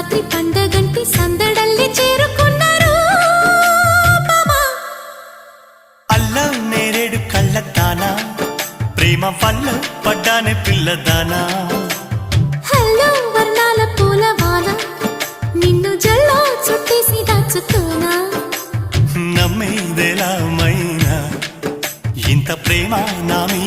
రాత్రి పండగంటి సందడల్లి చేరుకున్నారు మామా. అల్లం నేరేడు కళ్ళతానా ప్రేమ వల్ల పడ్డానే పిల్లదానా. హల్లో వర్ణాల పూలవాన నిన్ను జల్లో చుట్టేసి దాచుకోనా. నమ్మేదెలా మైనా ఇంత ప్రేమ నా మీద